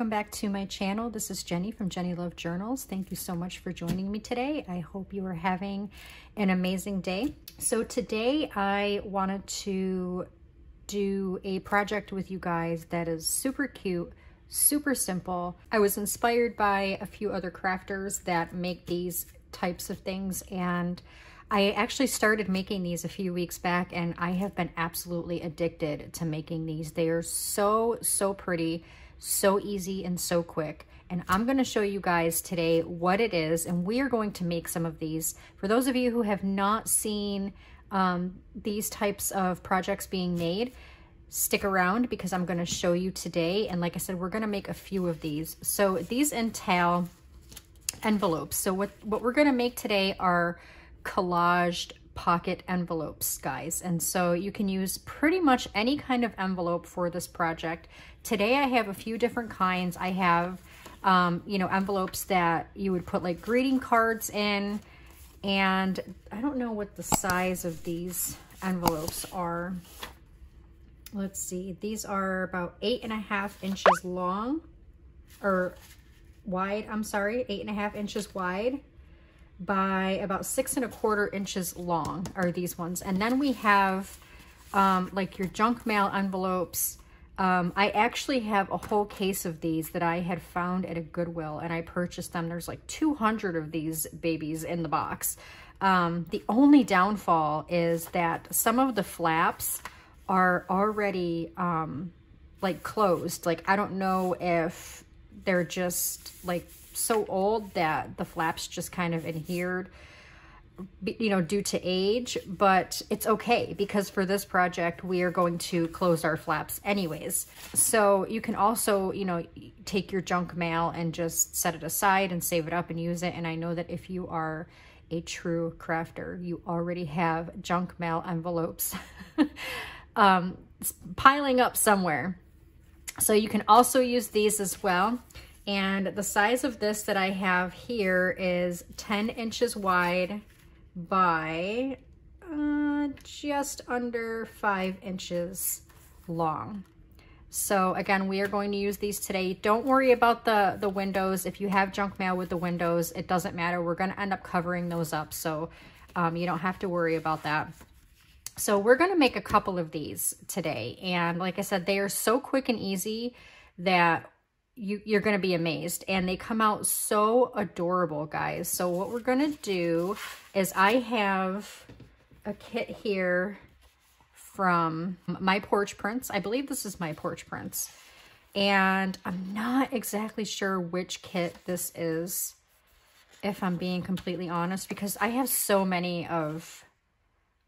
welcome back to my channel. This is Jenny from Jenny Love Journals. Thank you so much for joining me today. I hope you are having an amazing day. So today I wanted to do a project with you guys that is super cute, super simple. I was inspired by a few other crafters that make these types of things, and I actually started making these a few weeks back, and I have been absolutely addicted to making these. They are so pretty, so easy, and so quick. And I'm going to show you guys today what it is, and we are going to make some of these. For those of you who have not seen these types of projects being made, stick around because I'm going to show you today. And like I said, we're going to make a few of these. So these entail envelopes. So what we're going to make today are collaged pocket envelopes, guys. And so you can use pretty much any kind of envelope for this project. Today I have a few different kinds. I have you know, envelopes that you would put like greeting cards in, and I don't know what the size of these envelopes are. Let's see, these are about 8.5 inches long, or wide, I'm sorry, 8.5 inches wide by about 6.25 inches long are these ones. And then we have like your junk mail envelopes. I actually have a whole case of these that I had found at a Goodwill, and I purchased them. There's like 200 of these babies in the box. The only downfall is that some of the flaps are already like closed. Like, I don't know if they're just like so old that the flaps just kind of adhered, you know, due to age, but it's okay because for this project we are going to close our flaps anyways. So you can also, you know, take your junk mail and just set it aside and save it up and use it. And I know that if you are a true crafter, you already have junk mail envelopes piling up somewhere. So you can also use these as well. And the size of this that I have here is 10 inches wide by just under 5 inches long. So again, we are going to use these today. Don't worry about the windows. If you have junk mail with the windows, it doesn't matter. We're going to end up covering those up. So you don't have to worry about that. So we're going to make a couple of these today. And like I said, they are so quick and easy that you're going to be amazed, and they come out so adorable, guys. So what we're going to do is I have a kit here from My Porch Prints. I believe this is My Porch Prints, and I'm not exactly sure which kit this is, if I'm being completely honest, because I have so many of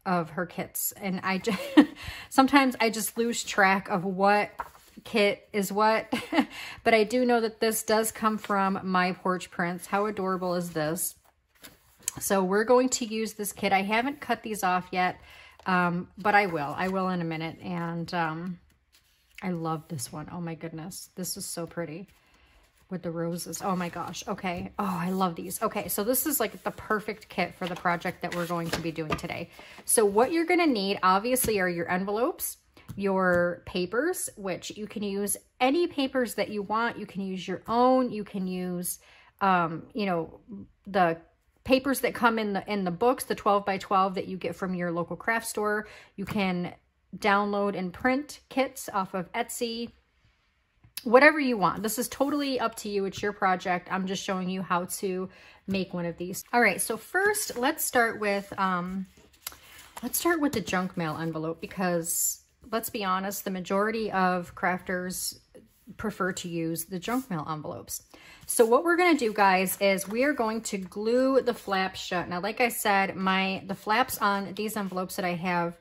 her kits, and I just sometimes I just lose track of what kit is what. But I do know that this does come from My Porch Prints. How adorable is this? So we're going to use this kit. I haven't cut these off yet, but I will in a minute. And I love this one. Oh my goodness, this is so pretty with the roses. Oh my gosh. Okay. Oh, I love these. Okay, so this is like the perfect kit for the project that we're going to be doing today. So what you're going to need obviously are your envelopes, your papers, which you can use any papers that you want. You can use your own. You can use, you know, the papers that come in the books, the 12 by 12 that you get from your local craft store. You can download and print kits off of Etsy, whatever you want. This is totally up to you. It's your project. I'm just showing you how to make one of these. All right. So first, let's start with the junk mail envelope, because let's be honest, the majority of crafters prefer to use the junk mail envelopes. So what we're going to do, guys, is we are going to glue the flaps shut. Now, like I said, the flaps on these envelopes that I have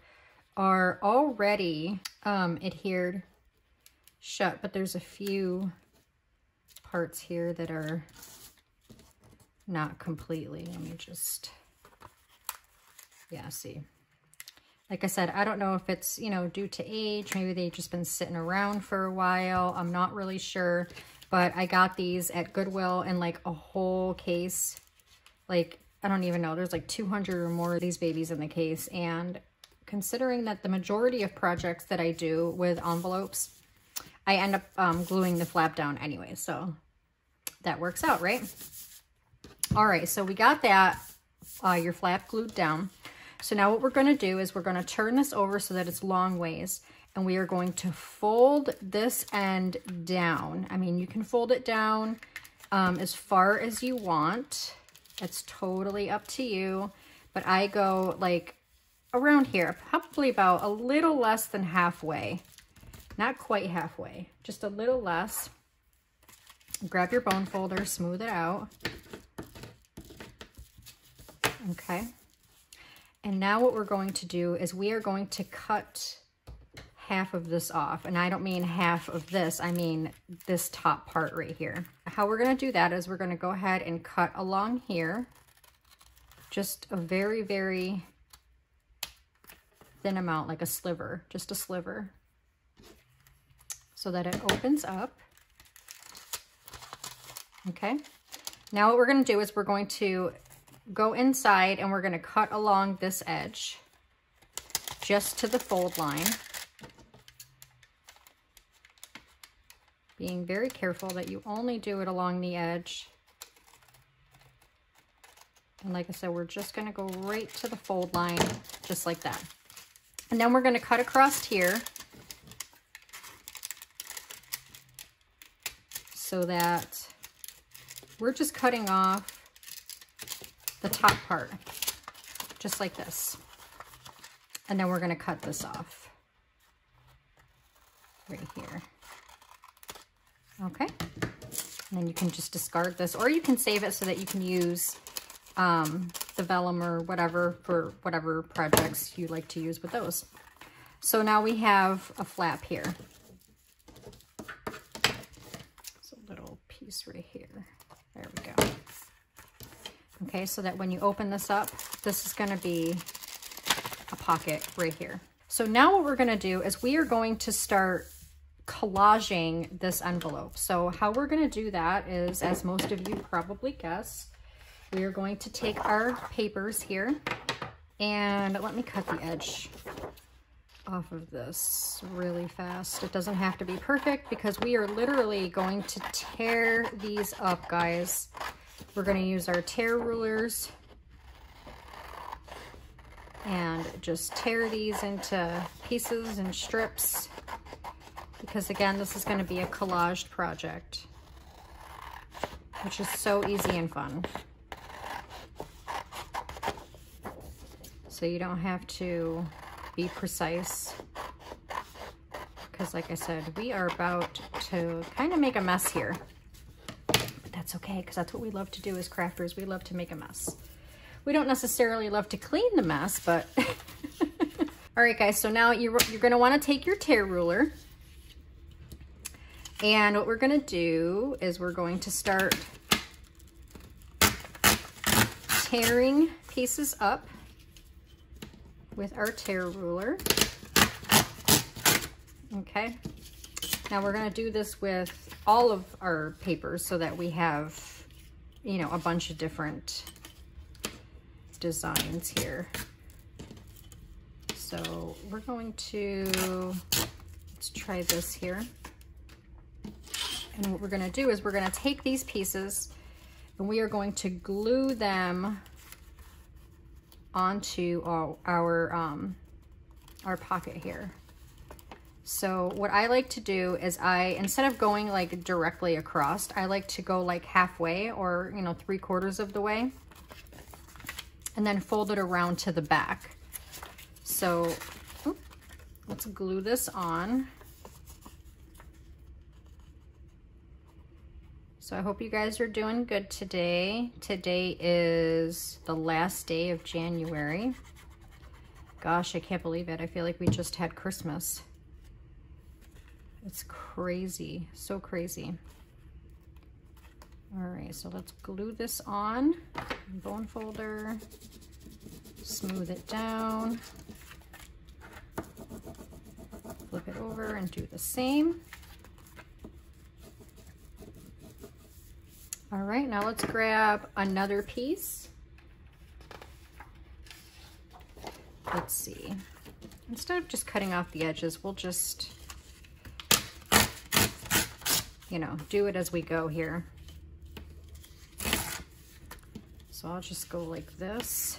are already adhered shut, but there's a few parts here that are not completely. Let me just, yeah, see. Like I said, I don't know if it's, you know, due to age. Maybe they've just been sitting around for a while. I'm not really sure. But I got these at Goodwill in like a whole case. Like, I don't even know. There's like 200 or more of these babies in the case. And considering that the majority of projects that I do with envelopes, I end up gluing the flap down anyway, so that works out, right? All right, so we got that, your flap glued down. So now what we're gonna do is we're gonna turn this over so that it's long ways, and we are going to fold this end down. I mean, you can fold it down as far as you want. It's totally up to you, but I go like around here, probably about a little less than halfway. Not quite halfway, just a little less. Grab your bone folder, smooth it out. Okay. And now what we're going to do is we are going to cut half of this off. And I don't mean half of this, I mean this top part right here. How we're gonna do that is we're gonna go ahead and cut along here. Just a very, very thin amount, like a sliver, just a sliver, so that it opens up. Okay. Now what we're gonna do is we're going to go inside and we're gonna cut along this edge just to the fold line. Being very careful that you only do it along the edge. And like I said, we're just gonna go right to the fold line, just like that. And then we're gonna cut across here so that we're just cutting off the top part, just like this. And then we're gonna cut this off right here. Okay, and then you can just discard this, or you can save it so that you can use the vellum or whatever for whatever projects you like to use with those. So now we have a flap here. It's a little piece right here. There we go. Okay, so that when you open this up, this is going to be a pocket right here. So now what we're going to do is we are going to start collaging this envelope. So how we're going to do that is, as most of you probably guess, we are going to take our papers here, and let me cut the edge off of this really fast. It doesn't have to be perfect because we are literally going to tear these up, guys. We're going to use our tear rulers and just tear these into pieces and strips, because again, this is going to be a collaged project, which is so easy and fun. So you don't have to be precise, because like I said, we are about to kind of make a mess here. But that's okay, because that's what we love to do as crafters. We love to make a mess. We don't necessarily love to clean the mess, but all right, guys, so now you're going to want to take your tear ruler, and what we're going to do is we're going to start tearing pieces up with our tear ruler. Okay, now we're going to do this with all of our papers so that we have, you know, a bunch of different designs here. So we're going to, let's try this here. And what we're going to do is we're going to take these pieces and we are going to glue them onto our pocket here. So what I like to do is instead of going like directly across, I like to go like halfway, or, you know, 3/4 of the way, and then fold it around to the back. So let's glue this on. So I hope you guys are doing good today. Today is the last day of January. Gosh, I can't believe it. I feel like we just had Christmas. It's crazy, so crazy. All right, so let's glue this on. Bone folder, smooth it down, flip it over and do the same. All right, now let's grab another piece. Let's see. Instead of just cutting off the edges, we'll just you know, do it as we go here. So I'll just go like this.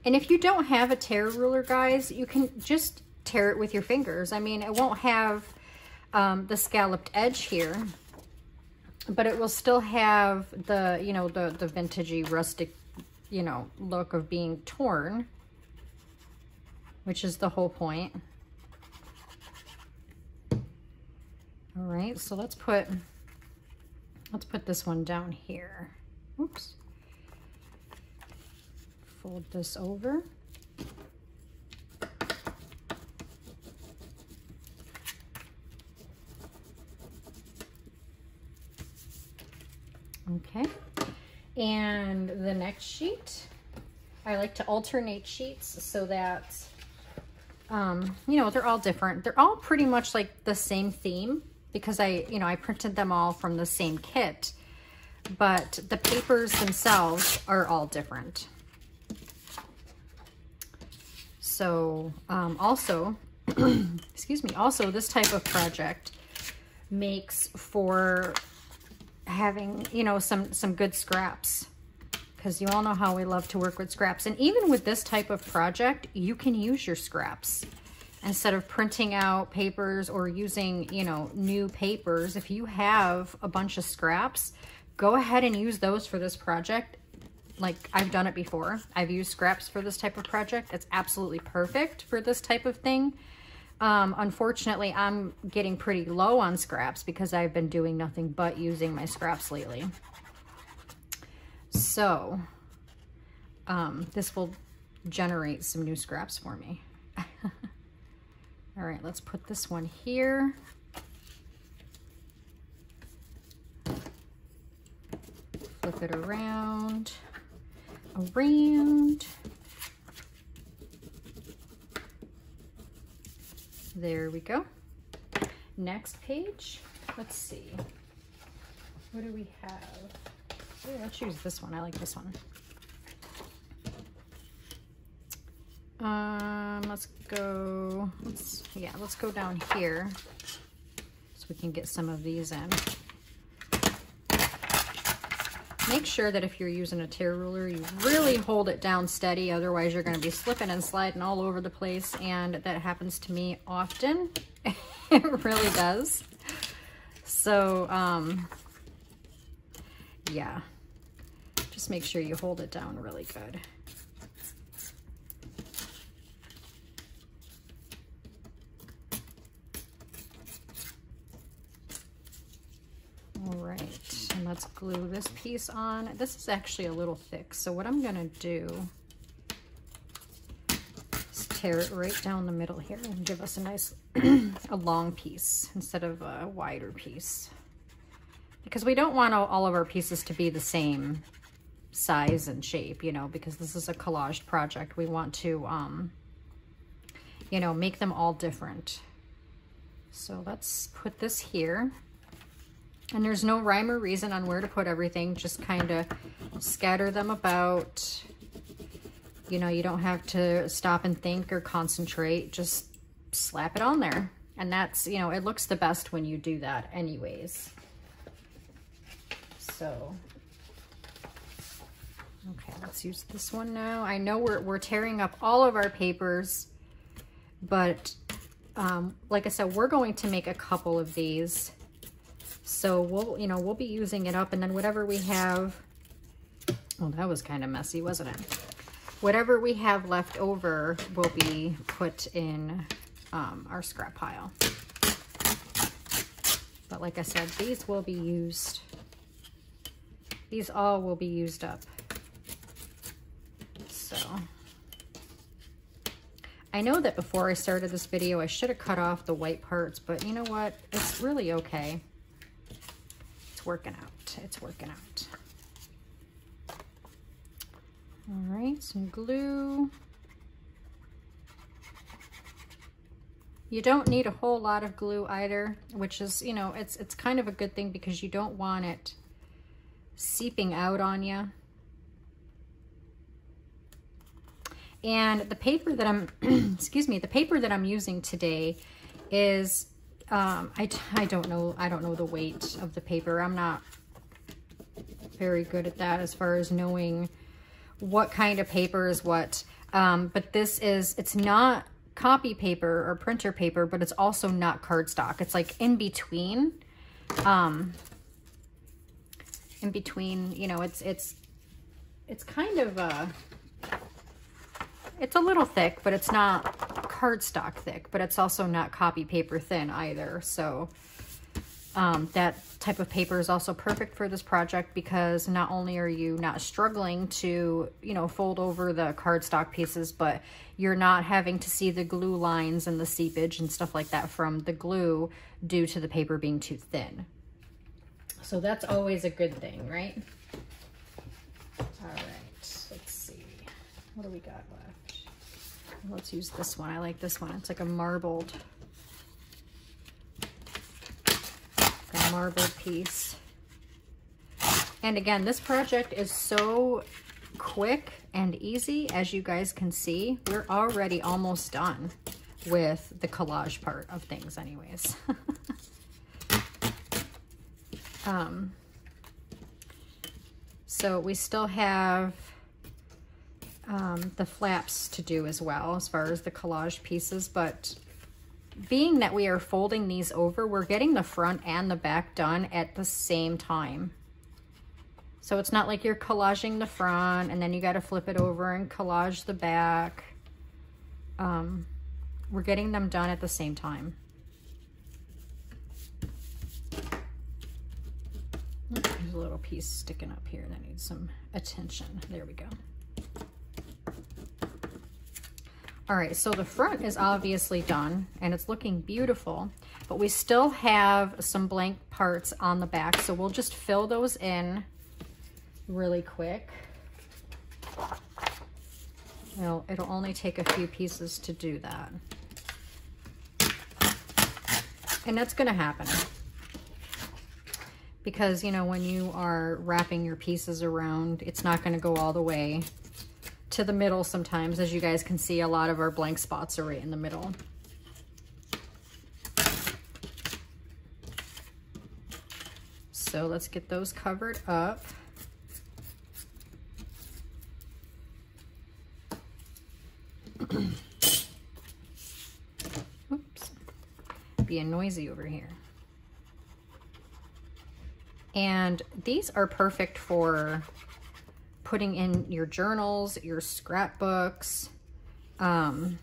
And if you don't have a tear ruler, guys, you can just tear it with your fingers. I mean, it won't have the scalloped edge here, but it will still have the, you know, the vintagey, rustic, you know, look of being torn, which is the whole point. All right, so let's put this one down here. Oops. Fold this over. Okay, and the next sheet, I like to alternate sheets so that, you know, they're all different. They're all pretty much like the same theme because I printed them all from the same kit, but the papers themselves are all different. So, also, excuse me, also this type of project makes for having, you know, some good scraps, because you all know how we love to work with scraps. And even with this type of project, you can use your scraps instead of printing out papers or using, you know, new papers. If you have a bunch of scraps, go ahead and use those for this project. Like, I've done it before. I've used scraps for this type of project. It's absolutely perfect for this type of thing. Unfortunately, I'm getting pretty low on scraps because I've been doing nothing but using my scraps lately. So, this will generate some new scraps for me. All right, let's put this one here. Flip it around. There we go. Next page. Let's see. What do we have? Oh, let's use this one. I like this one. Let's go down here so we can get some of these in. Make sure that if you're using a tear ruler, you really hold it down steady. Otherwise, you're going to be slipping and sliding all over the place. And that happens to me often. It really does. So, yeah. Just make sure you hold it down really good. All right. And let's glue this piece on. This is actually a little thick, so what I'm gonna do is tear it right down the middle here and give us a nice a long piece instead of a wider piece, because we don't want all of our pieces to be the same size and shape, you know, because this is a collaged project. We want to you know, make them all different. So let's put this here. And there's no rhyme or reason on where to put everything. Just kind of scatter them about. You know, you don't have to stop and think or concentrate. Just slap it on there. And that's, you know, it looks the best when you do that anyways. So, okay, let's use this one now. I know we're tearing up all of our papers, but like I said, we're going to make a couple of these. So we'll be using it up, and then whatever we have, well, that was kind of messy, wasn't it? Whatever we have left over will be put in our scrap pile. But like I said, these will be used. These all will be used up. So I know that before I started this video, I should have cut off the white parts, but you know what? It's really okay. It's working out. It's working out. All right, some glue. You don't need a whole lot of glue either, which is, you know, it's kind of a good thing because you don't want it seeping out on you. And the paper that I'm, excuse me, the paper that I'm using today is I don't know the weight of the paper. I'm not very good at that as far as knowing what kind of paper is what. But it's not copy paper or printer paper, but it's also not cardstock. It's like in between, you know, it's kind of, it's a little thick, but it's not cardstock thick, but it's also not copy paper thin either. So that type of paper is also perfect for this project, because not only are you not struggling to, you know, fold over the cardstock pieces, but you're not having to see the glue lines and the seepage and stuff like that from the glue due to the paper being too thin. So that's always a good thing, right? All right, let's see. What do we got left? Let's use this one. I like this one. It's like a marbled piece. And again, this project is so quick and easy. As you guys can see, we're already almost done with the collage part of things anyways. So we still have the flaps to do as well as far as the collage pieces, but being that we are folding these over, we're getting the front and the back done at the same time. So it's not like you're collaging the front and then you got to flip it over and collage the back. We're getting them done at the same time. There's a little piece sticking up here that needs some attention. There we go. All right, so the front is obviously done and it's looking beautiful, but we still have some blank parts on the back. So we'll just fill those in really quick. It'll only take a few pieces to do that. And that's gonna happen, because, you know, when you are wrapping your pieces around, it's not gonna go all the way to the middle sometimes. As you guys can see, a lot of our blank spots are right in the middle. So let's get those covered up. Oops, being noisy over here. And these are perfect for putting in your journals, your scrapbooks, or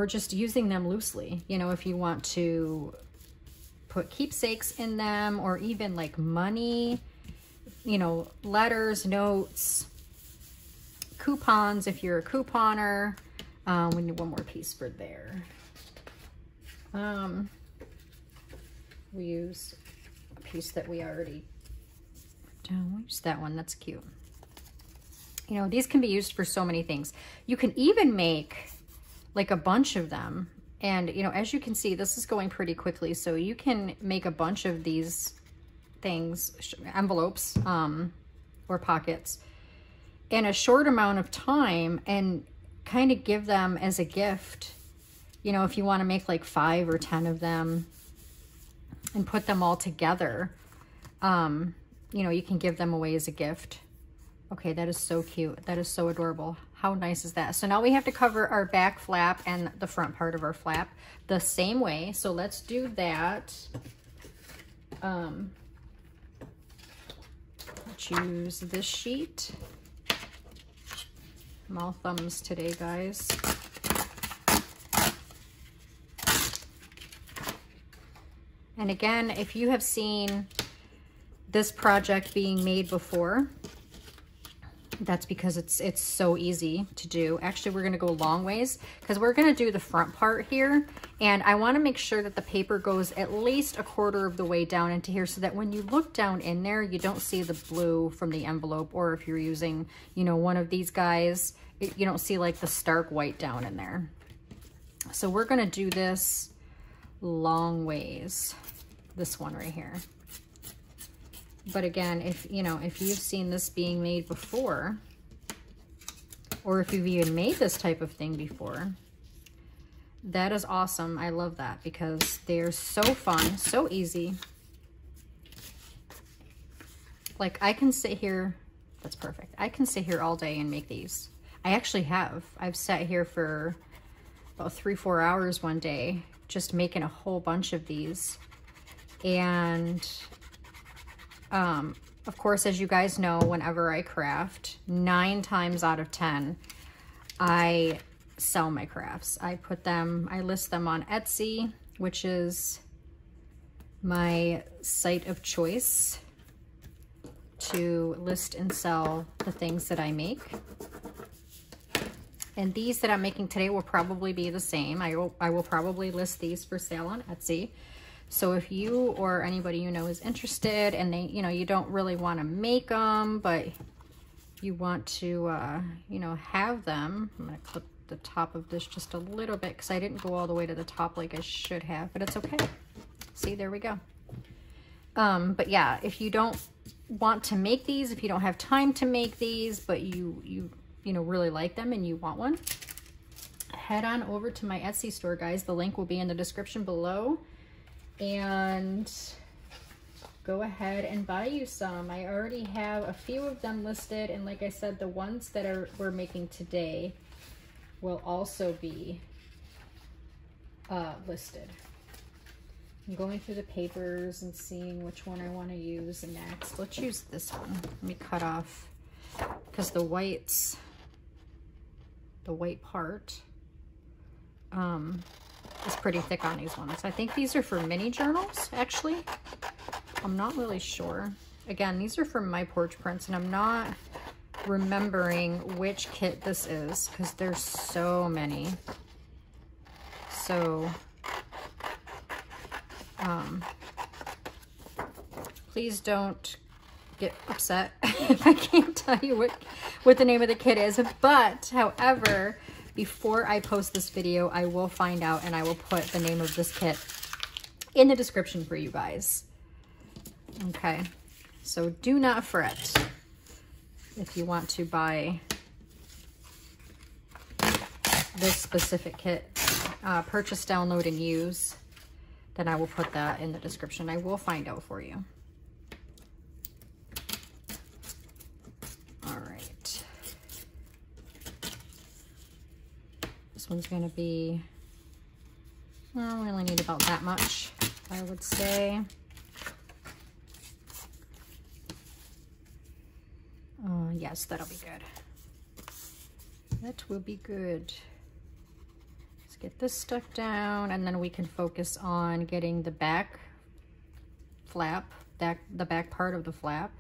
just using them loosely. You know, if you want to put keepsakes in them, or even like money, you know, letters, notes, coupons if you're a couponer. We need one more piece for there. We use a piece that we already done. We use that one. That's cute. You know, these can be used for so many things. You can even make like a bunch of them. And, you know, as you can see, this is going pretty quickly. So you can make a bunch of these things, envelopes, or pockets, in a short amount of time and kind of give them as a gift. You know, if you want to make like 5 or 10 of them and put them all together, you know, you can give them away as a gift. Okay, that is so cute. That is so adorable. How nice is that? So now we have to cover our back flap and the front part of our flap the same way. So let's do that. Let's use this sheet. I'm all thumbs today, guys. And again, if you have seen this project being made before, that's because it's so easy to do. Actually, we're gonna go long ways because we're gonna do the front part here. And I wanna make sure that the paper goes at least 1/4 of the way down into here, so that when you look down in there, you don't see the blue from the envelope. Or if you're using, you know, one of these guys, you don't see like the stark white down in there. So we're gonna do this long ways, this one right here. But again, if you know, if you've seen this being made before, or if you've even made this type of thing before, That is awesome. I love that because they're so fun, so easy. Like I can sit here, that's perfect. I can sit here all day and make these. I actually have. I've sat here for about 3-4 hours one day just making a whole bunch of these. And of course, as you guys know, whenever I craft, 9 times out of 10, I sell my crafts. I list them on Etsy, which is my site of choice to list and sell the things that I make. And these that I'm making today will probably be the same. I will probably list these for sale on Etsy. So if you or anybody you know is interested and they, you know, you don't really want to make them, but you want to, you know, have them. I'm going to clip the top of this just a little bit because I didn't go all the way to the top like I should have, but it's okay. See, there we go. But yeah, if you don't want to make these, if you don't have time to make these, but you know, really like them and you want one, head on over to my Etsy store, guys. The link will be in the description below, and go ahead and buy you some. I already have a few of them listed, and like I said, the ones that we're making today will also be listed. I'm going through the papers and seeing which one I want to use next. Let's use this one. Let me cut off, because the white part is pretty thick on these ones. I think these are for mini journals, actually. I'm not really sure. Again, these are from My Porch Prints, and I'm not remembering which kit this is because there's so many. So please don't get upset if I can't tell you what the name of the kit is. But however, before I post this video, I will find out and I will put the name of this kit in the description for you guys. Okay, so do not fret if you want to buy this specific kit. Purchase, download, and use. Then I will put that in the description. I will find out for you. All right. This one's going to be, well, we only need about that much, I would say. Yes, that'll be good. That will be good. Let's get this stuck down, and then we can focus on getting the back flap, the back part of the flap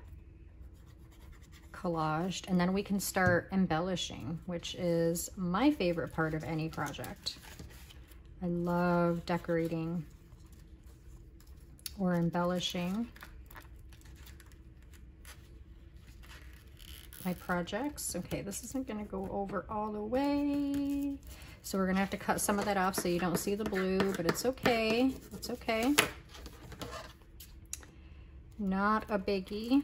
collaged, and then we can start embellishing, which is my favorite part of any project. I love decorating or embellishing my projects. Okay, this isn't going to go over all the way, so we're going to have to cut some of that off so you don't see the blue, but it's okay. It's okay. Not a biggie.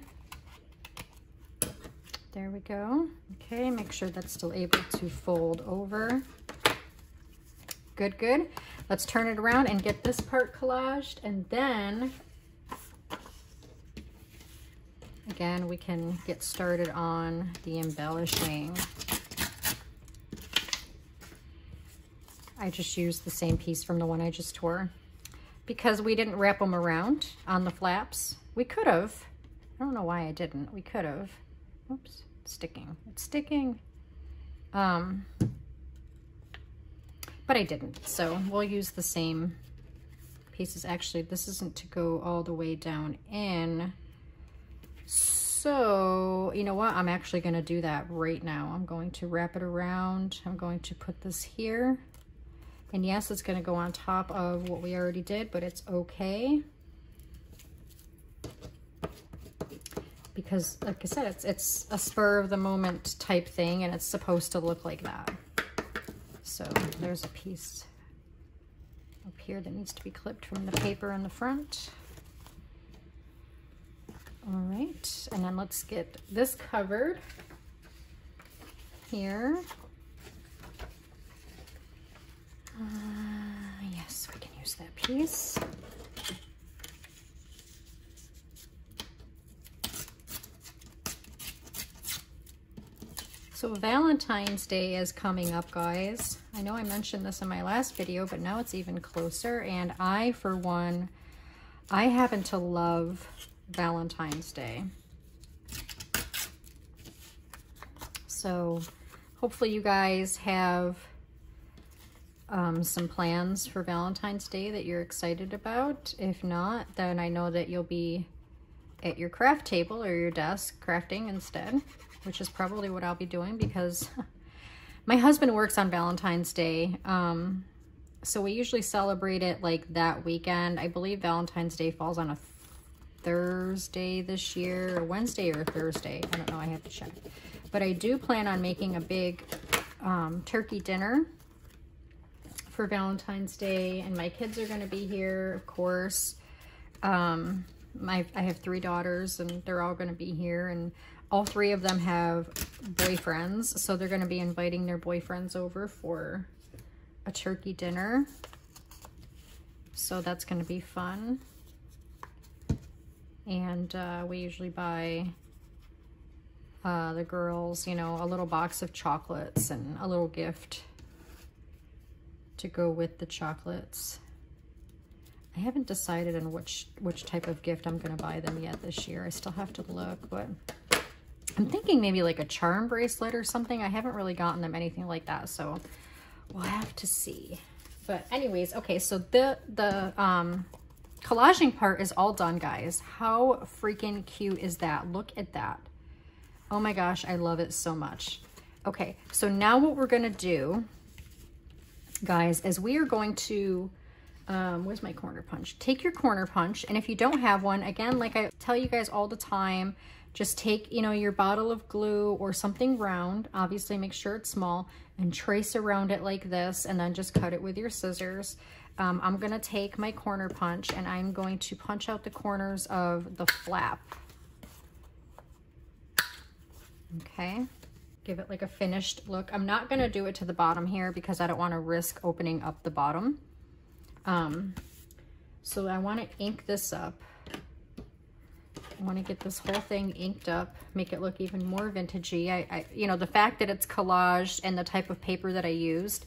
There we go. Okay, make sure that's still able to fold over. Good, good. Let's turn it around and get this part collaged, and then again, we can get started on the embellishing. I just used the same piece from the one I just tore because we didn't wrap them around on the flaps. We could have. I don't know why I didn't. We could have. Oops, it's sticking. It's sticking. But I didn't. So we'll use the same pieces. Actually, this isn't to go all the way down in. So, you know what? I'm actually going to do that right now. I'm going to wrap it around. I'm going to put this here. And yes, it's going to go on top of what we already did, but it's okay. Because, like I said, it's a spur of the moment type thing, and it's supposed to look like that. So there's a piece up here that needs to be clipped from the paper in the front. All right, and then let's get this covered here. piece. So Valentine's Day is coming up, guys. I know I mentioned this in my last video, but now it's even closer. And I, for one, I happen to love Valentine's Day. So hopefully you guys have some plans for Valentine's Day that you're excited about. If not, then I know that you'll be at your craft table or your desk crafting instead, which is probably what I'll be doing because my husband works on Valentine's Day. So we usually celebrate it like that weekend. I believe Valentine's Day falls on a Thursday this year, or Wednesday or Thursday. I don't know, I have to check. But I do plan on making a big turkey dinner for Valentine's Day, and my kids are gonna be here, of course. I have 3 daughters and they're all gonna be here, and all 3 of them have boyfriends, so they're gonna be inviting their boyfriends over for a turkey dinner. So that's gonna be fun. And we usually buy the girls, you know, a little box of chocolates and a little gift to go with the chocolates. I haven't decided on which type of gift I'm gonna buy them yet this year. I still have to look, but I'm thinking maybe like a charm bracelet or something. I haven't really gotten them anything like that, so we'll have to see. But anyways, okay, so the collaging part is all done, guys. How freaking cute is that? Look at that. Oh my gosh, I love it so much. Okay, so now what we're gonna do, guys, is we are going to, where's my corner punch? Take your corner punch, and if you don't have one, again, like I tell you guys all the time, just take, you know, your bottle of glue or something round, obviously make sure it's small, and trace around it like this, and then just cut it with your scissors. I'm gonna take my corner punch, and I'm going to punch out the corners of the flap. Okay, give it like a finished look. I'm not gonna do it to the bottom here because I don't wanna risk opening up the bottom. So I wanna ink this up. I wanna get this whole thing inked up, make it look even more vintagey. You know, the fact that it's collaged and the type of paper that I used,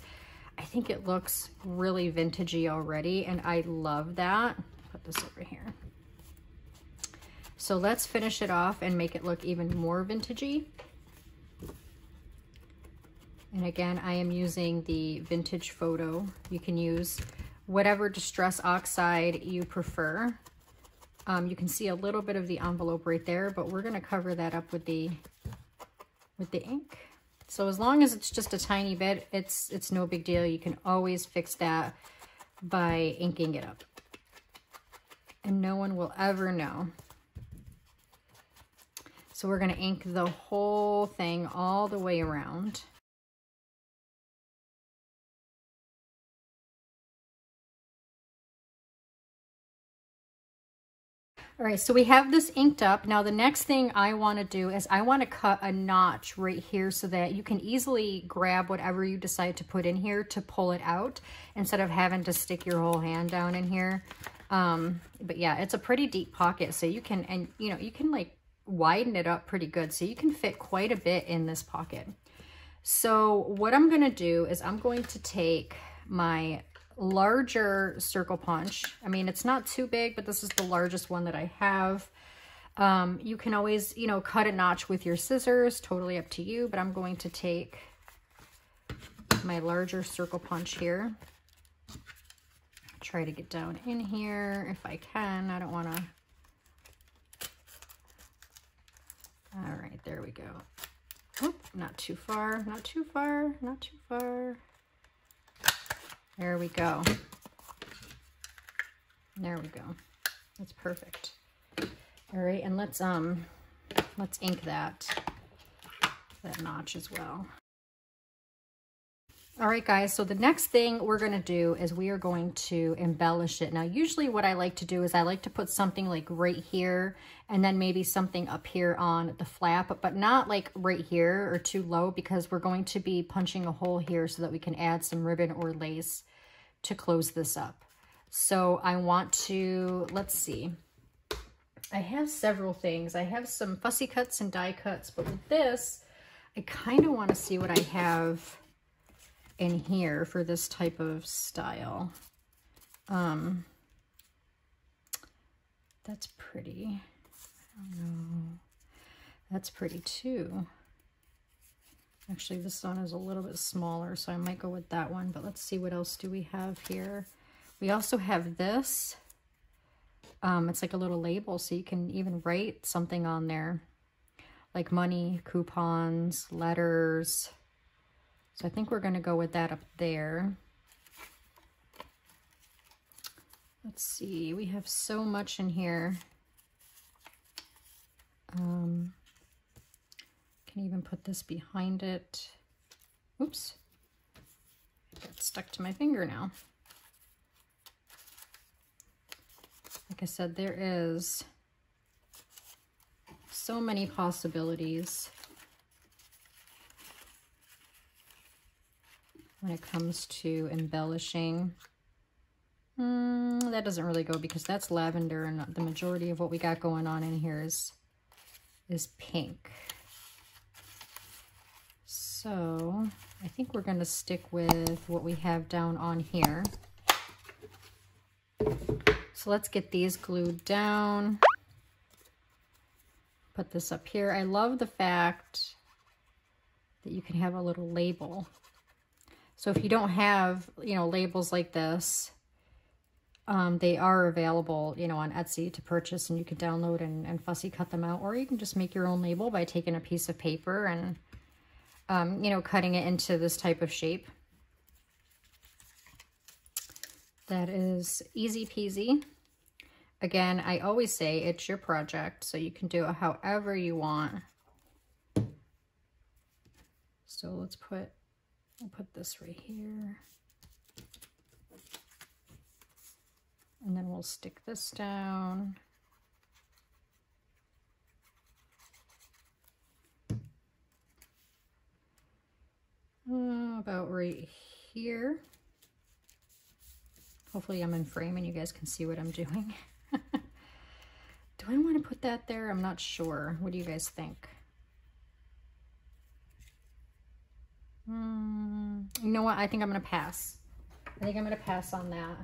I think it looks really vintagey already, and I love that. Put this over here. So let's finish it off and make it look even more vintagey. And again, I am using the Vintage Photo. You can use whatever Distress Oxide you prefer. You can see a little bit of the envelope right there, but we're gonna cover that up with the ink. So as long as it's just a tiny bit, it's no big deal. You can always fix that by inking it up. And no one will ever know. So we're gonna ink the whole thing all the way around. All right, so we have this inked up. Now the next thing I want to do is I want to cut a notch right here so that you can easily grab whatever you decide to put in here to pull it out instead of having to stick your whole hand down in here. But yeah, it's a pretty deep pocket, so you can, and you know, you can like widen it up pretty good, so you can fit quite a bit in this pocket. So what I'm going to do is I'm going to take my larger circle punch. I mean, it's not too big, but this is the largest one that I have. You can always, you know, cut a notch with your scissors, totally up to you, but I'm going to take my larger circle punch here. Try to get down in here if I can. I don't want to. All right, there we go. Oop, not too far, not too far, not too far. There we go. There we go. That's perfect. All right, and let's ink that notch as well. All right, guys, so the next thing we're gonna do is we are going to embellish it. Now, usually what I like to do is I like to put something like right here and then maybe something up here on the flap, but not like right here or too low, because we're going to be punching a hole here so that we can add some ribbon or lace to close this up. So I want to, let's see. I have several things. I have some fussy cuts and die cuts, but with this, I kind of want to see what I have in here for this type of style. That's pretty. I don't know. That's pretty too. Actually, this one is a little bit smaller, so I might go with that one, but let's see what else do we have here. We also have this. It's like a little label, so you can even write something on there, like money, coupons, letters. So I think we're going to go with that up there. Let's see, we have so much in here. Can even put this behind it. Oops, it got stuck to my finger now. Like I said, there is so many possibilities when it comes to embellishing. That doesn't really go because that's lavender, and the majority of what we got going on in here is pink. So I think we're going to stick with what we have down on here. So let's get these glued down. Put this up here. I love the fact that you can have a little label. So if you don't have, you know, labels like this, they are available, you know, on Etsy to purchase, and you can download and fussy cut them out, or you can just make your own label by taking a piece of paper and, you know, cutting it into this type of shape. That is easy peasy. Again, I always say it's your project, so you can do it however you want. So let's put, I'll put this right here. And then we'll stick this down. About right here. Hopefully I'm in frame and you guys can see what I'm doing. Do I want to put that there? I'm not sure. What do you guys think? You know what? I think I'm going to pass. I think I'm going to pass on that.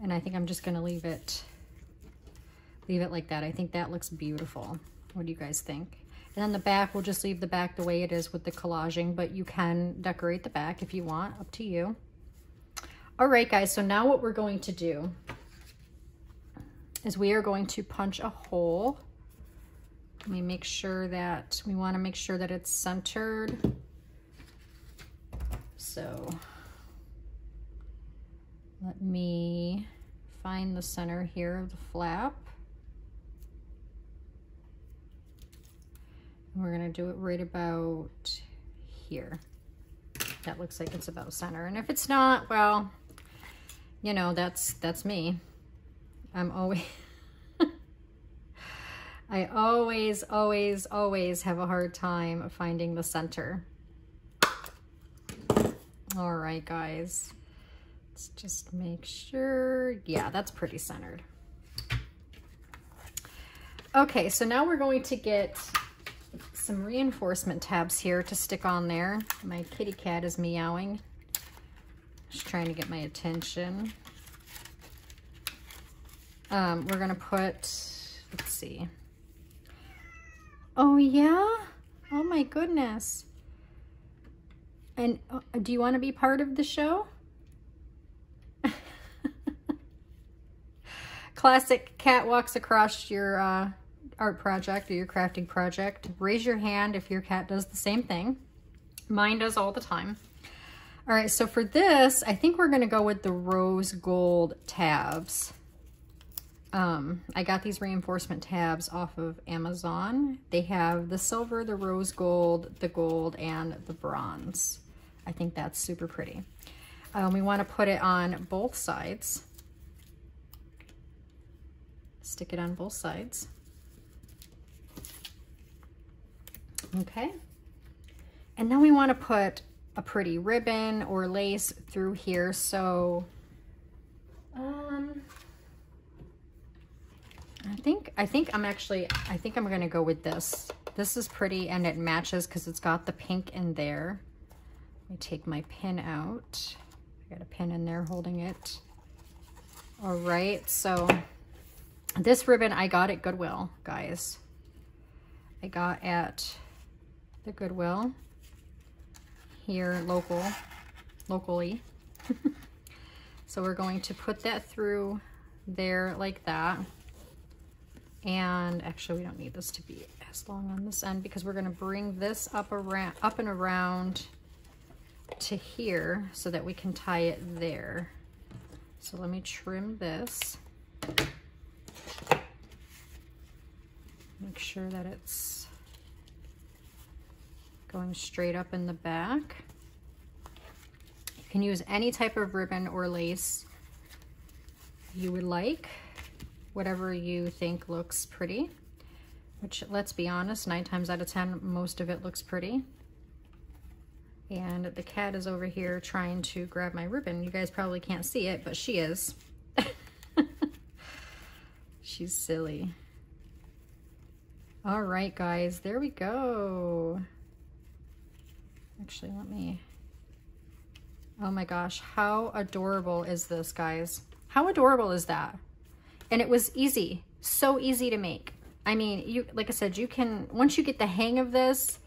And I think I'm just going to leave it like that. I think that looks beautiful. What do you guys think? And then the back, we'll just leave the back the way it is with the collaging, but you can decorate the back if you want, up to you. All right, guys, so now what we're going to do is we are going to punch a hole. Let me make sure that, we want to make sure that it's centered. So let me find the center here of the flap. And we're going to do it right about here. That looks like it's about center. And if it's not, well, you know, that's me. I'm always, I always have a hard time finding the center. All right, guys. Let's just make sure. Yeah, that's pretty centered. Okay, so now we're going to get some reinforcement tabs here to stick on there. My kitty cat is meowing. Just trying to get my attention. We're gonna put, let's see. Oh yeah? Oh my goodness. And do you want to be part of the show? Classic cat walks across your art project or your crafting project. Raise your hand if your cat does the same thing. Mine does all the time. All right, so for this, I think we're gonna go with the rose gold tabs. I got these reinforcement tabs off of Amazon. They have the silver, the rose gold, the gold, and the bronze. I think that's super pretty. We want to put it on both sides. Stick it on both sides. Okay. And then we want to put a pretty ribbon or lace through here. So I think I'm gonna go with this. This is pretty and it matches because it's got the pink in there. Let me take my pin out. I got a pin in there holding it. All right, so this ribbon I got at Goodwill, guys. I got at the Goodwill here locally. So we're going to put that through there like that. And actually we don't need this to be as long on this end because we're going to bring this up and around to here so that we can tie it there. So let me trim this. Make sure that it's going straight up in the back. You can use any type of ribbon or lace you would like, whatever you think looks pretty, which, let's be honest, 9 times out of 10, most of it looks pretty. And the cat is over here trying to grab my ribbon. You guys probably can't see it, but she is. She's silly. All right, guys, there we go. Actually, oh my gosh, how adorable is this, guys? How adorable is that? And it was easy, so easy to make. I mean, like I said, you can, once you get the hang of this,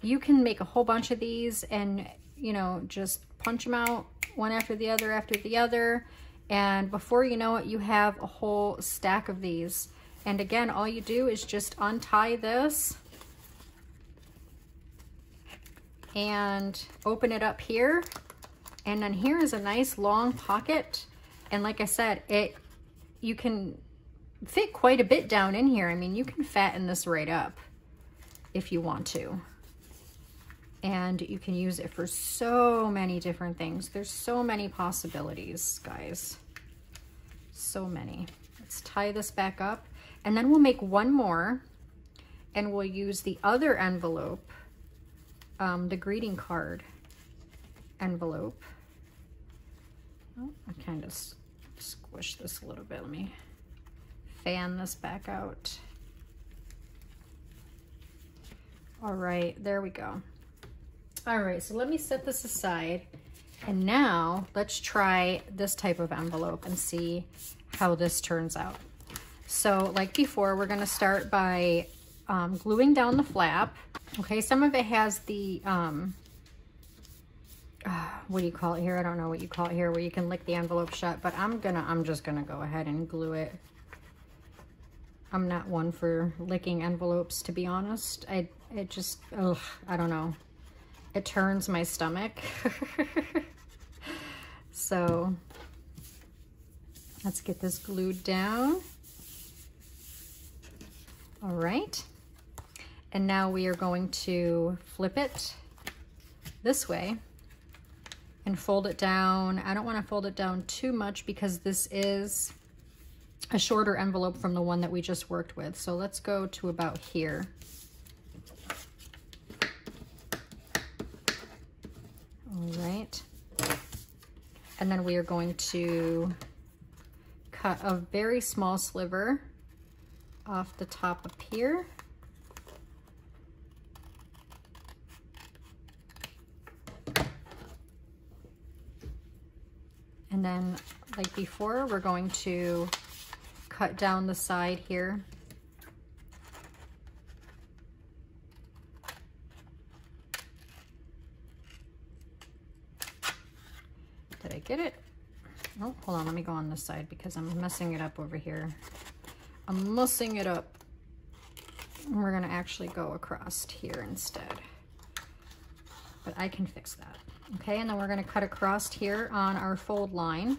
you can make a whole bunch of these and, you know, just punch them out one after the other. And before you know it, you have a whole stack of these. And again, all you do is just untie this and open it up here. And then here is a nice long pocket. And like I said, you can fit quite a bit down in here. I mean, you can fatten this right up if you want to. And you can use it for so many different things. There's so many possibilities, guys. So many. Let's tie this back up. And then we'll make one more. And we'll use the other envelope, the greeting card envelope. Oh, I kind of squish this a little bit. Let me fan this back out. All right, there we go. All right, so let me set this aside. And now let's try this type of envelope and see how this turns out. So like before, we're gonna start by gluing down the flap. Okay, some of it has the, what do you call it here? I don't know what you call it here, where you can lick the envelope shut, but I'm just gonna go ahead and glue it. I'm not one for licking envelopes, to be honest. It just, ugh, I don't know. It turns my stomach. So let's get this glued down. All right. And now we are going to flip it this way and fold it down. I don't want to fold it down too much because this is a shorter envelope from the one that we just worked with. So let's go to about here. All right. And then we are going to cut a very small sliver off the top up here. And then, like before, we're going to cut down the side here. Did I get it? Oh, hold on, let me go on this side because I'm messing it up over here. I'm messing it up. And we're gonna actually go across here instead. But I can fix that. Okay, and then we're gonna cut across here on our fold line.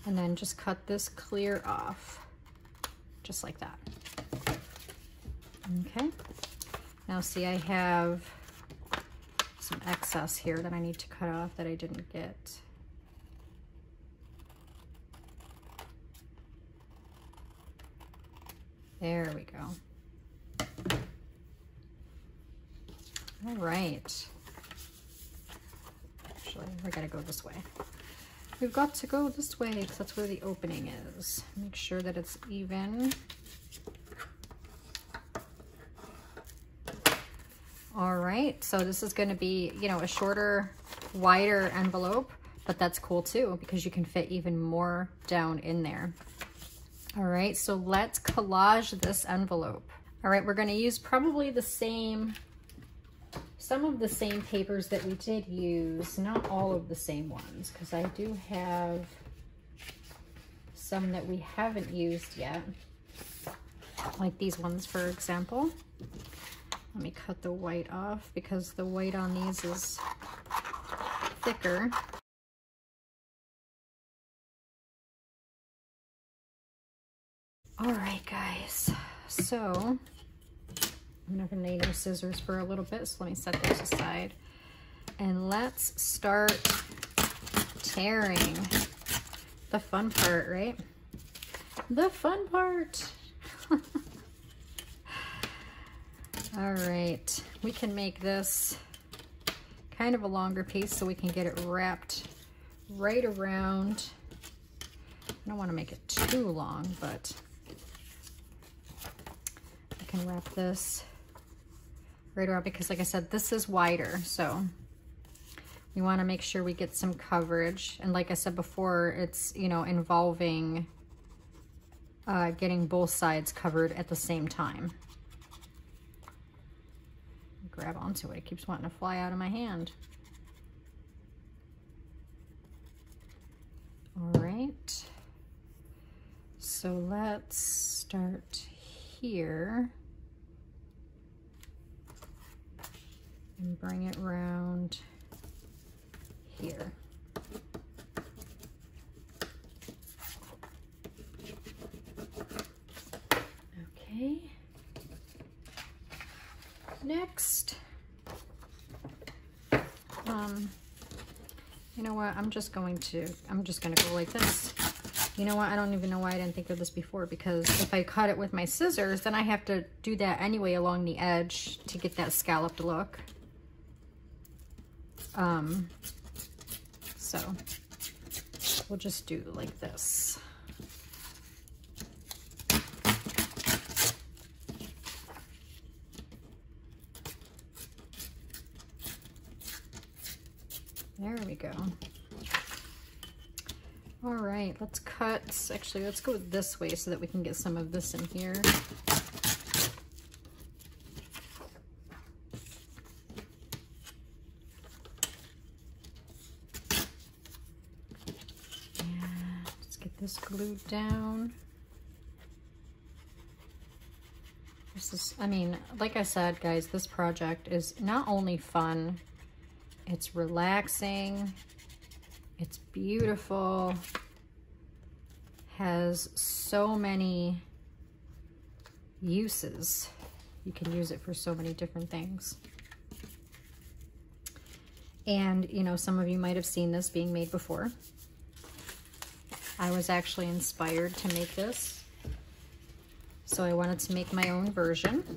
And then just cut this clear off, just like that. Okay, now see, I have some excess here that I need to cut off that I didn't get. There we go. All right. Actually, we gotta go this way. we've got to go this way because that's where the opening is. Make sure that it's even. All right, so this is going to be, you know, a shorter, wider envelope, but that's cool too because you can fit even more down in there. All right, so let's collage this envelope. All right, we're going to use probably the same, some of the same papers that we did use, not all of the same ones, because I do have some that we haven't used yet, like these ones, for example. Let me cut the white off because the white on these is thicker. All right, guys, so I'm not gonna need no scissors for a little bit, so let me set those aside. And let's start tearing. The fun part, right? The fun part. All right, we can make this kind of a longer piece so we can get it wrapped right around. I don't want to make it too long, but I can wrap this right around because, like I said, this is wider, so we want to make sure we get some coverage. And like I said before, it's, you know, involving getting both sides covered at the same time. Grab onto it. It keeps wanting to fly out of my hand. All right. So let's start here and bring it around here. Okay. Next, you know what, I'm just gonna go like this. You know what, I don't even know why I didn't think of this before, because if I cut it with my scissors, then I have to do that anyway along the edge to get that scalloped look. So we'll just do like this. There we go. All right, let's cut. Actually, let's go this way so that we can get some of this in here. And let's get this glued down. This is, I mean, like I said, guys, this project is not only fun, it's relaxing, it's beautiful, has so many uses. You can use it for so many different things. And, you know, some of you might have seen this being made before. I was actually inspired to make this, so I wanted to make my own versions.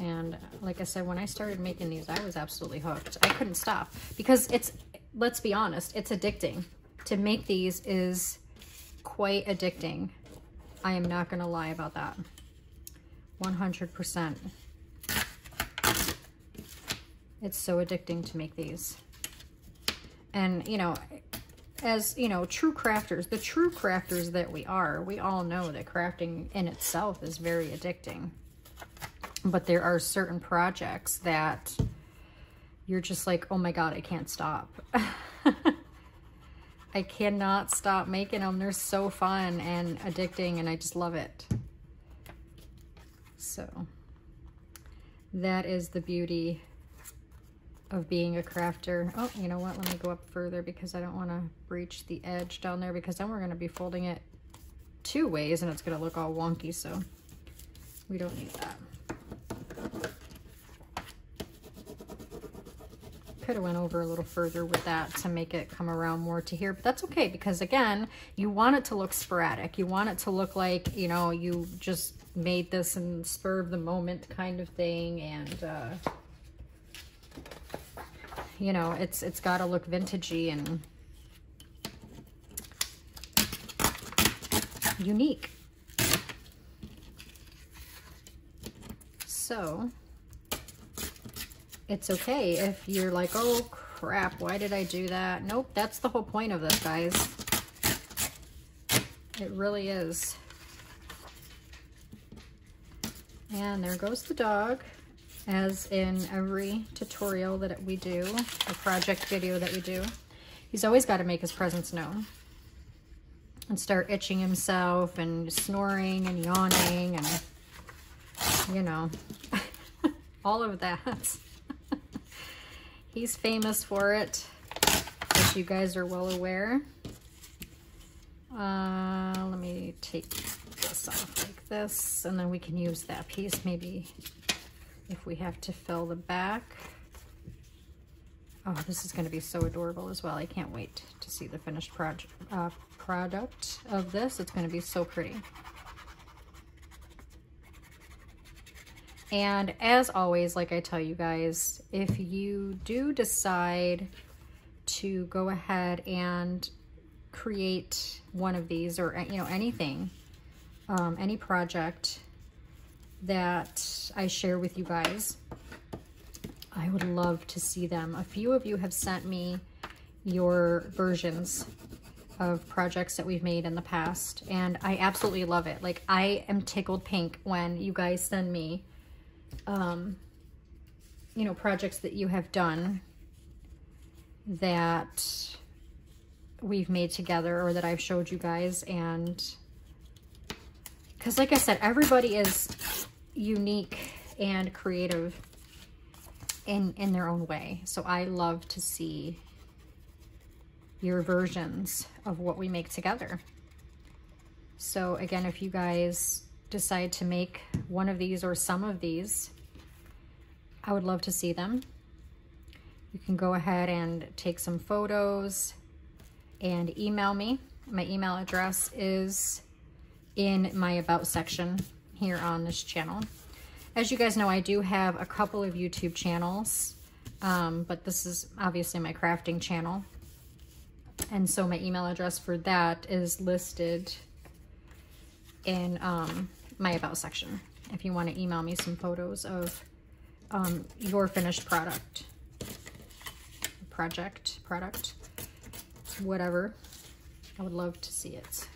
And like I said, when I started making these, I was absolutely hooked. I couldn't stop because it's, let's be honest, it's addicting. To make these is quite addicting. I am not gonna lie about that. 100%. It's so addicting to make these. And, you know, as, you know, true crafters, the true crafters that we are, we all know that crafting in itself is very addicting. But there are certain projects that you're just like, oh my God, I can't stop. I cannot stop making them. They're so fun and addicting, and I just love it. So that is the beauty of being a crafter. Oh, you know what? Let me go up further because I don't want to breach the edge down there, because then we're going to be folding it two ways and it's going to look all wonky. So we don't need that. Could have went over a little further with that to make it come around more to here, but that's okay, because again, you want it to look sporadic. You want it to look like, you know, you just made this in spur of the moment kind of thing. And you know, it's got to look vintagey and unique. So it's okay if you're like, oh crap, why did I do that? Nope, that's the whole point of this, guys. It really is. And there goes the dog, as in every tutorial that we do, a project video that we do. He's always got to make his presence known and start itching himself and snoring and yawning and, you know, all of that. He's famous for it, as you guys are well aware. Let me take this off like this, and then we can use that piece maybe if we have to fill the back. Oh, this is going to be so adorable as well. I can't wait to see the finished product of this. It's going to be so pretty. And as always, like I tell you guys, if you do decide to go ahead and create one of these, or, you know, anything, any project that I share with you guys, I would love to see them. A few of you have sent me your versions of projects that we've made in the past, and I absolutely love it. Like, I am tickled pink when you guys send me you know, projects that you have done that we've made together or that I've showed you guys. And because, like I said, everybody is unique and creative in their own way. So I love to see your versions of what we make together. So again, if you guys decide to make one of these or some of these, I would love to see them. You can go ahead and take some photos and email me. My email address is in my About section here on this channel. As you guys know, I do have a couple of YouTube channels, but this is obviously my crafting channel. And so my email address for that is listed in my About section. If you want to email me some photos of your finished product, whatever, I would love to see it.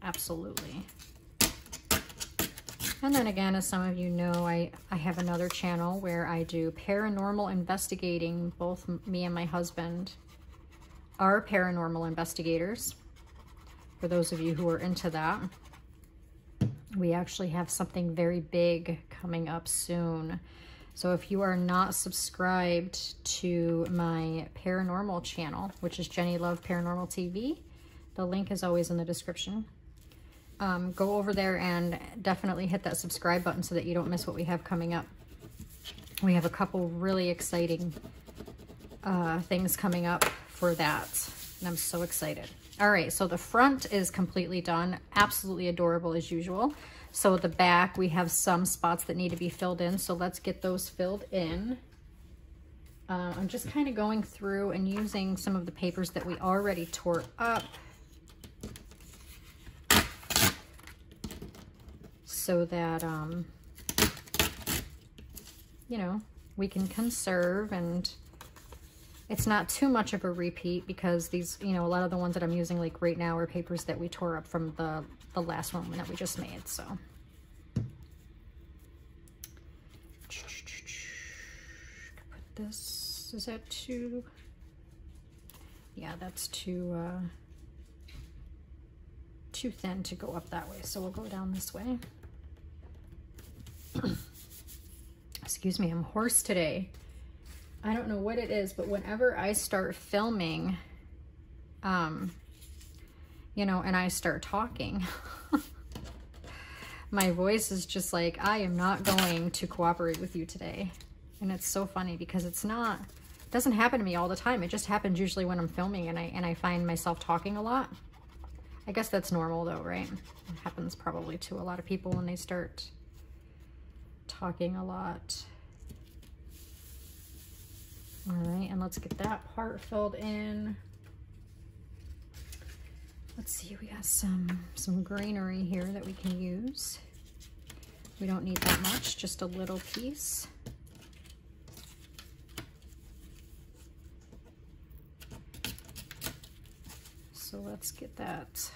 Absolutely. And then again, as some of you know, I have another channel where I do paranormal investigating. Both me and my husband are paranormal investigators. For those of you who are into that, we actually have something very big coming up soon. So if you are not subscribed to my paranormal channel, which is Jenny Love Paranormal TV, the link is always in the description. Go over there and definitely hit that subscribe button so that you don't miss what we have coming up. We have a couple really exciting things coming up for that, and I'm so excited. All right, so the front is completely done. Absolutely adorable as usual. So the back, we have some spots that need to be filled in, so let's get those filled in. I'm just kind of going through and using some of the papers that we already tore up so that, you know, we can conserve and it's not too much of a repeat, because these, you know, a lot of the ones that I'm using like right now are papers that we tore up from the last one that we just made. So put this, is that too, yeah, that's too thin to go up that way, so we'll go down this way. Excuse me, I'm hoarse today. I don't know what it is, but whenever I start filming, you know, and I start talking, my voice is just like, I am not going to cooperate with you today. And it's so funny because it doesn't happen to me all the time. It just happens usually when I'm filming and I find myself talking a lot. I guess that's normal though, right? It happens probably to a lot of people when they start talking a lot. All right, and let's get that part filled in. Let's see, we got some greenery here that we can use. We don't need that much, just a little piece. So let's get that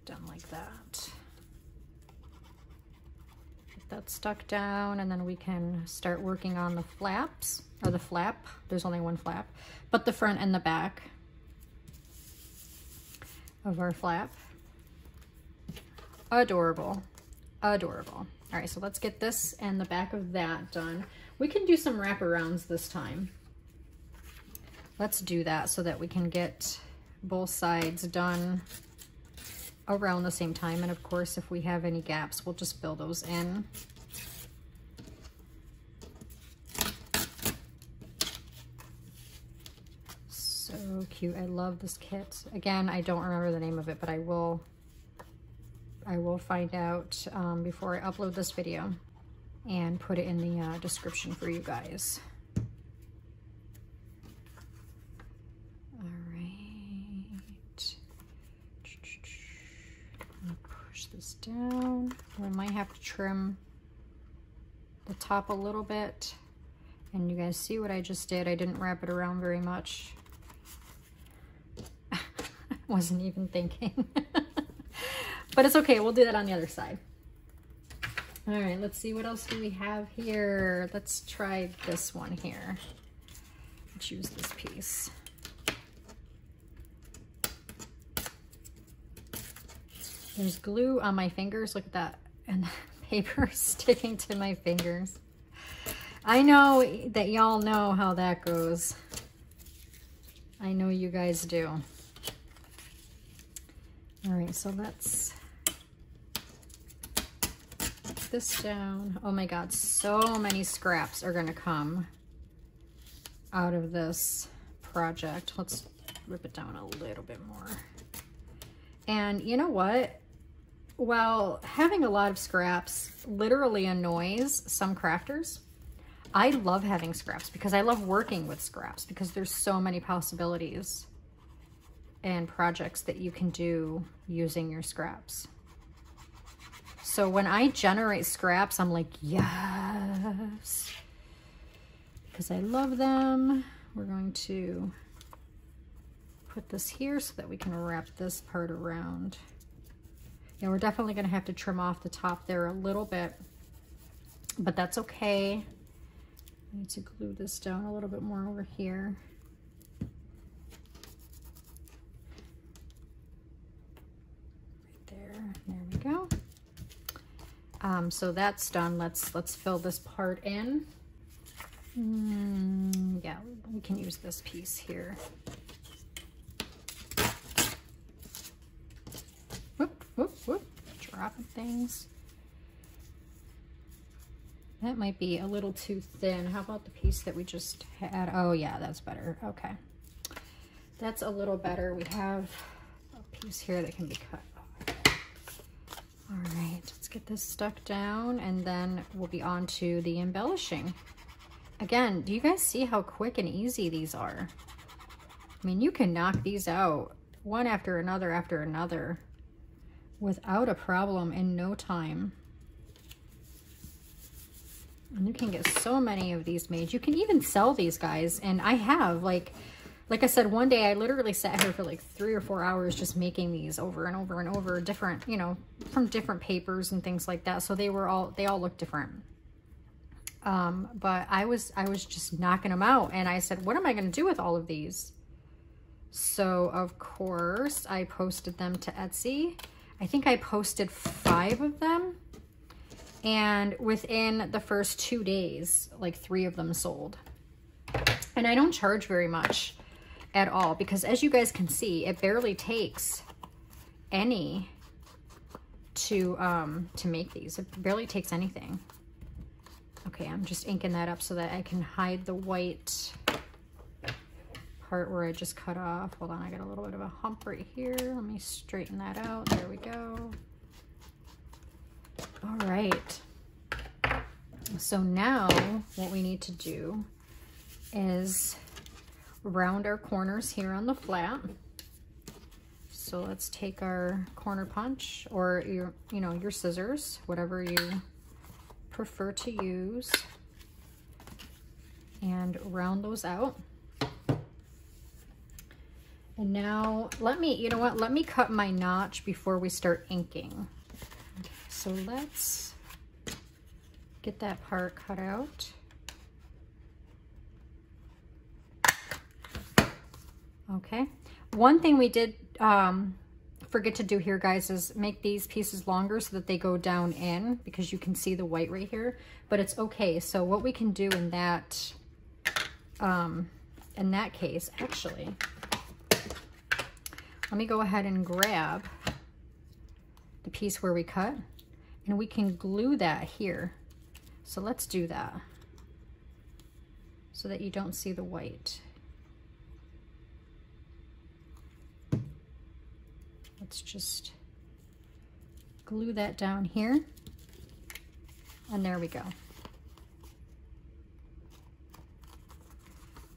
done like that. Get that stuck down, and then we can start working on the flaps, or the flap. There's only one flap, but the front and the back of our flap. Adorable, adorable. All right, so let's get this and the back of that done. We can do some wraparounds this time. Let's do that so that we can get both sides done around the same time. And of course, if we have any gaps, we'll just fill those in. So cute. I love this kit. Again, I don't remember the name of it, but I will find out before I upload this video and put it in the description for you guys. All right. I'll push this down. I might have to trim the top a little bit. And you guys see what I just did? I didn't wrap it around very much. Wasn't even thinking. But it's okay, we'll do that on the other side. All right, let's see, what else do we have here? Let's try this one here. Let's use this piece. There's glue on my fingers, look at that. And the paper sticking to my fingers. I know that y'all know how that goes. I know you guys do. All right, so let's put this down. Oh my God, so many scraps are gonna come out of this project. Let's rip it down a little bit more. And you know what? While having a lot of scraps literally annoys some crafters, I love having scraps because I love working with scraps because there's so many possibilities and projects that you can do using your scraps. So when I generate scraps, I'm like, yes, because I love them. We're going to put this here so that we can wrap this part around. Yeah, we're definitely gonna have to trim off the top there a little bit, but that's okay. I need to glue this down a little bit more over here. There we go. So that's done. Let's fill this part in. Yeah, we can use this piece here. Whoop, whoop, whoop. Dropping things. That might be a little too thin. How about the piece that we just had? Oh yeah, that's better. Okay. That's a little better. We have a piece here that can be cut. All right, let's get this stuck down and then we'll be on to the embellishing. Again, do you guys see how quick and easy these are? I mean, you can knock these out one after another without a problem in no time. And you can get so many of these made. You can even sell these, guys. And I have, like I said, one day I literally sat here for like 3 or 4 hours just making these over and over and over, different, you know, from different papers and things like that. So they all look different. But I was just knocking them out, and I said, what am I going to do with all of these? So of course I posted them to Etsy. I think I posted 5 of them, and within the first 2 days, like 3 of them sold. And I don't charge very much at all, because as you guys can see, it barely takes any to make these. It barely takes anything. Okay, I'm just inking that up so that I can hide the white part where I just cut off. Hold on, I got a little bit of a hump right here. Let me straighten that out. There we go. All right. So now what we need to do is round our corners here on the flat. So let's take our corner punch, or your scissors, whatever you prefer to use, and round those out. And now let me cut my notch before we start inking. So let's get that part cut out. Okay. One thing we did forget to do here, guys, is make these pieces longer so that they go down in, because you can see the white right here, but it's okay. So what we can do in that case, actually, let me go ahead and grab the piece where we cut, and we can glue that here. So let's do that so that you don't see the white. Let's just glue that down here, and there we go.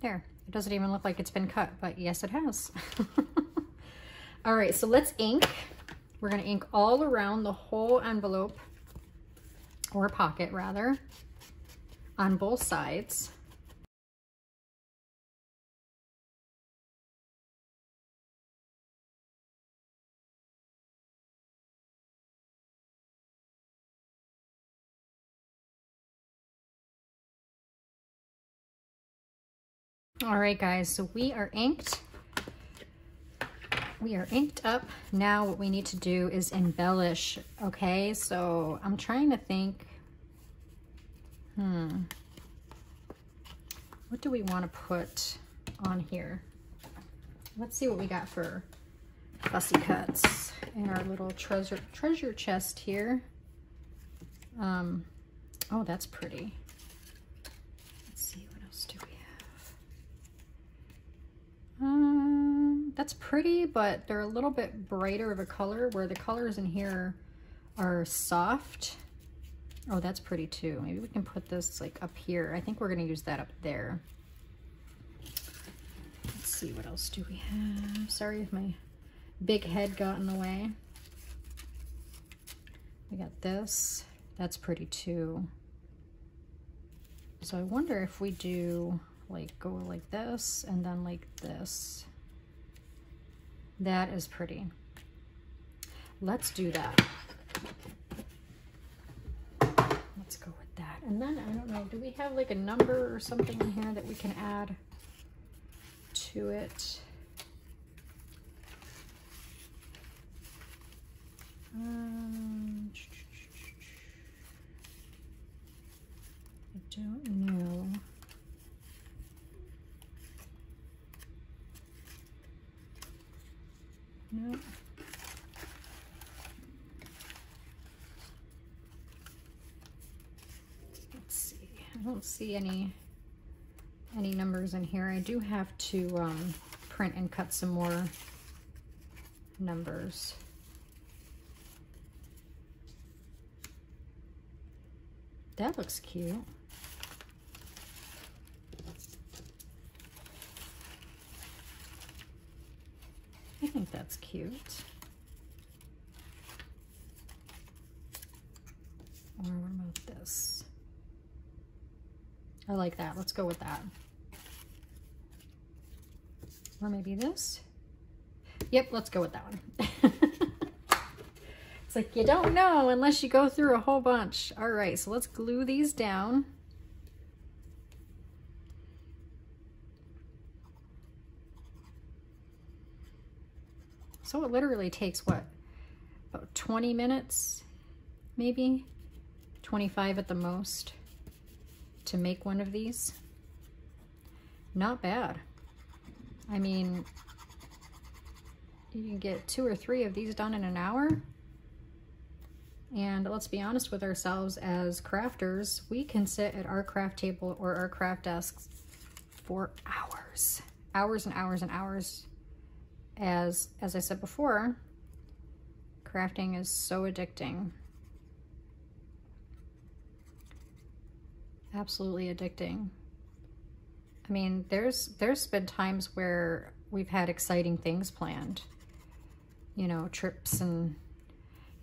There, it doesn't even look like it's been cut, but yes, it has. All right, so let's ink. We're gonna ink all around the whole envelope, or pocket rather, on both sides. All right, guys, so we are inked. We are inked up. Now what we need to do is embellish, okay? So I'm trying to think, what do we want to put on here? Let's see what we got for fussy cuts in our little treasure chest here. Oh, that's pretty. Let's see, what else do we have? That's pretty, but they're a little bit brighter of a color, where the colors in here are soft. Oh, that's pretty too. Maybe we can put this like up here. I think we're gonna use that up there. Let's see, what else do we have? Sorry if my big head got in the way. We got this. That's pretty too. So I wonder if we do like go like this and then like this. That is pretty. Let's do that. Let's go with that. And then, I don't know, do we have like a number or something in here that we can add to it? I don't know. No. Let's see. I don't see any numbers in here. I do have to print and cut some more numbers. That looks cute. I think that's cute. Or what about this? I like that. Let's go with that. Or maybe this? Yep, let's go with that one. It's like you don't know unless you go through a whole bunch. All right, so let's glue these down. So it literally takes, what, about 20 minutes, maybe 25 at the most, to make one of these. Not bad. I mean, you can get 2 or 3 of these done in an hour. And let's be honest with ourselves, as crafters, we can sit at our craft table or our craft desks for hours. Hours and hours and hours. As I said before, crafting is so addicting. Absolutely addicting. I mean, there's been times where we've had exciting things planned, you know, trips and,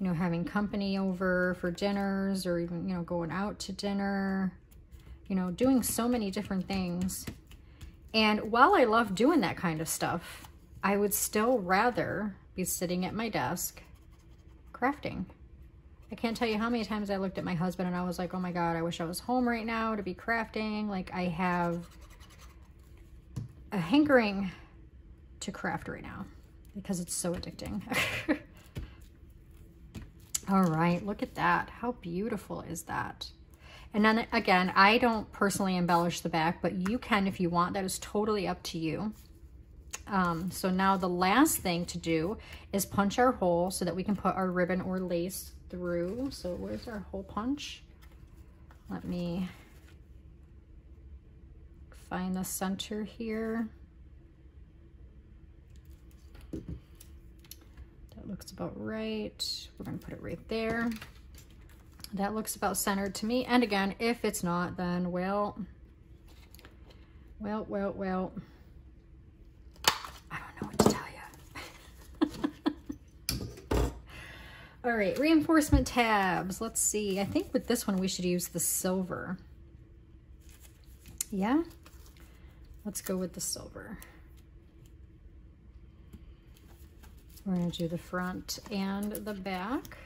you know, having company over for dinners, or even, you know, going out to dinner, you know, doing so many different things. And while I love doing that kind of stuff, I would still rather be sitting at my desk crafting. I can't tell you how many times I looked at my husband and I was like, oh my God, I wish I was home right now to be crafting. Like, I have a hankering to craft right now because it's so addicting. All right, look at that. How beautiful is that? And then again, I don't personally embellish the back, but you can if you want. That is totally up to you. So now the last thing to do is punch our hole so that we can put our ribbon or lace through. So where's our hole punch? Let me find the center here. That looks about right. We're gonna put it right there. That looks about centered to me. And again, if it's not, then well. I don't know what to tell you. All right, reinforcement tabs. Let's see. I think with this one, we should use the silver. Yeah, let's go with the silver. We're gonna do the front and the back.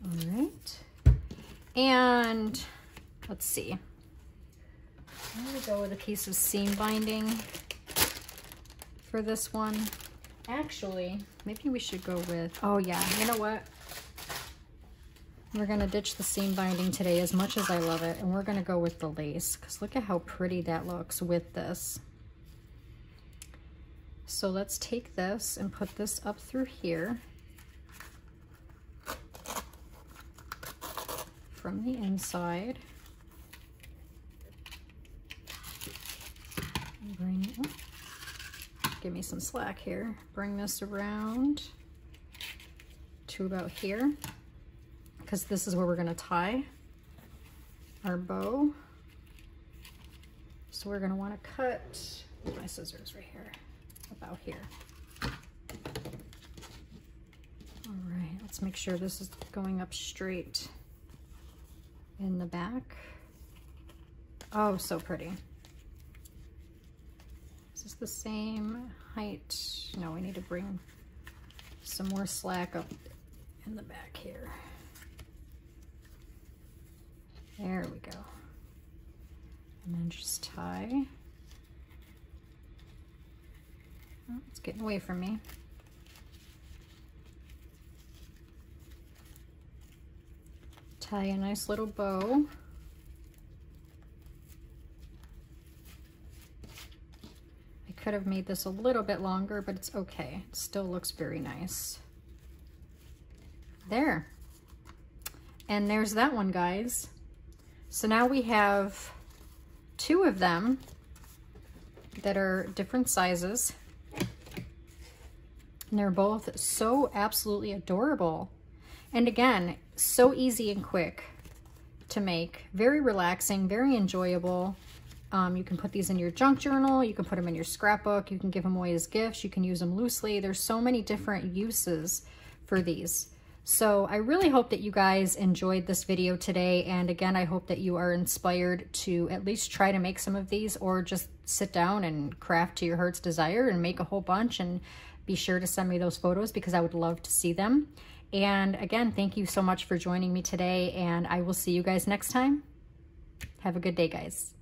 All right, and let's see. I'm gonna go with a piece of seam binding for this one. Actually, maybe we should go with, oh yeah, you know what? We're gonna ditch the seam binding today as much as I love it, and we're gonna go with the lace, because look at how pretty that looks with this. So let's take this and put this up through here from the inside. Bring, oh, give me some slack here. Bring this around to about here, because this is where we're going to tie our bow. So we're going to want to cut with my scissors right here, about here. All right, let's make sure this is going up straight in the back. Oh, so pretty. Is this the same height? No, we need to bring some more slack up in the back here. There we go. And then just tie. Oh, it's getting away from me. Tie a nice little bow. I could have made this a little bit longer, but it's okay. It still looks very nice. There. And there's that one, guys. So now we have two of them that are different sizes. And they're both so absolutely adorable. And again, so easy and quick to make. Very relaxing, very enjoyable. You can put these in your junk journal. You can put them in your scrapbook. You can give them away as gifts. You can use them loosely. There's so many different uses for these. So I really hope that you guys enjoyed this video today. And again, I hope that you are inspired to at least try to make some of these, or just sit down and craft to your heart's desire and make a whole bunch, and be sure to send me those photos because I would love to see them. And again, thank you so much for joining me today, and I will see you guys next time. Have a good day, guys.